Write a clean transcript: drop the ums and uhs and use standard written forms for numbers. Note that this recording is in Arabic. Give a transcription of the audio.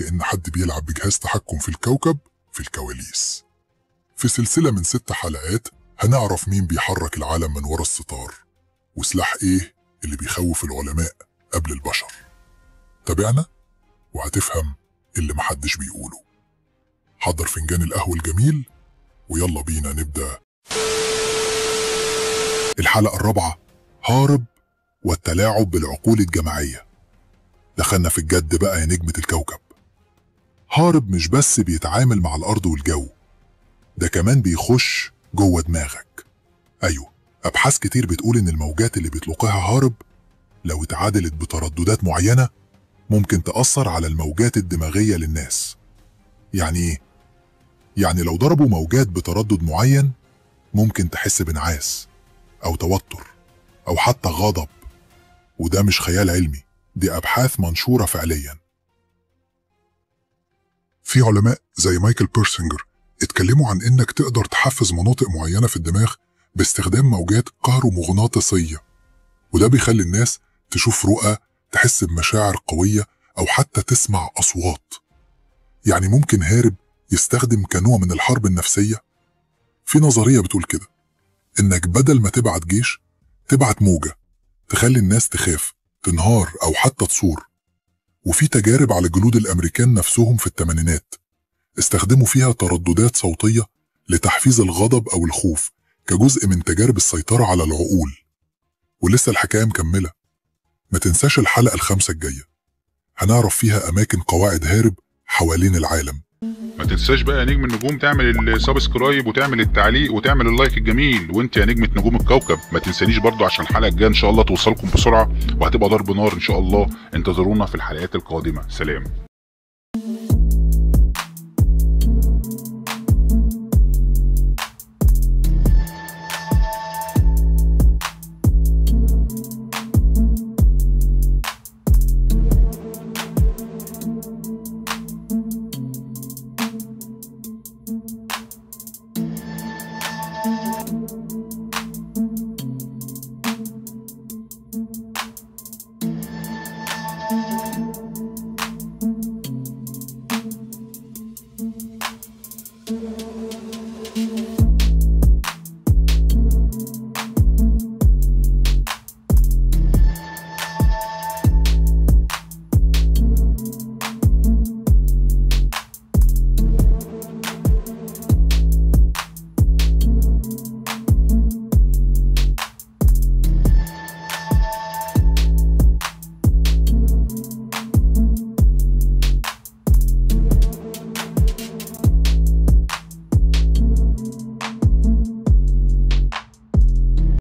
كأن حد بيلعب بجهاز تحكم في الكوكب في الكواليس. في سلسلة من 6 حلقات هنعرف مين بيحرك العالم من ورا الستار، وسلاح إيه اللي بيخوف العلماء قبل البشر. تابعنا وهتفهم اللي محدش بيقوله. حضر فنجان القهوة الجميل ويلا بينا نبدأ. الحلقة الرابعة، هارب والتلاعب بالعقول الجماعية. دخلنا في الجد بقى يا نجمة الكوكب. هارب مش بس بيتعامل مع الأرض والجو، ده كمان بيخش جوه دماغك. أيوه، أبحاث كتير بتقول إن الموجات اللي بيطلقها هارب لو اتعادلت بترددات معينة ممكن تأثر على الموجات الدماغية للناس. يعني إيه؟ يعني لو ضربوا موجات بتردد معين ممكن تحس بانعاس أو توتر أو حتى غضب، وده مش خيال علمي، دي أبحاث منشورة فعليا. في علماء زي مايكل بيرسينجر اتكلموا عن إنك تقدر تحفز مناطق معينة في الدماغ باستخدام موجات كهرومغناطيسية، وده بيخلي الناس تشوف رؤى، تحس بمشاعر قوية، أو حتى تسمع أصوات. يعني ممكن هارب يستخدم كنوع من الحرب النفسية. في نظرية بتقول كده، إنك بدل ما تبعت جيش تبعت موجة تخلي الناس تخاف، تنهار، أو حتى تصور. وفي تجارب على جنود الأمريكان نفسهم في الثمانينات استخدموا فيها ترددات صوتية لتحفيز الغضب أو الخوف كجزء من تجارب السيطرة على العقول. ولسه الحكاية مكملة. ما تنساش الحلقة ال5 الجاية، هنعرف فيها أماكن قواعد هارب حوالين العالم. ما تنساش بقى يا نجم النجوم تعمل السبسكرايب وتعمل التعليق وتعمل اللايك الجميل. وانت يا نجمة نجوم الكوكب ما تنسانيش برضو عشان الحلقة الجاية ان شاء الله توصلكم بسرعة وهتبقى ضرب نار ان شاء الله. انتظرونا في الحلقات القادمة. سلام.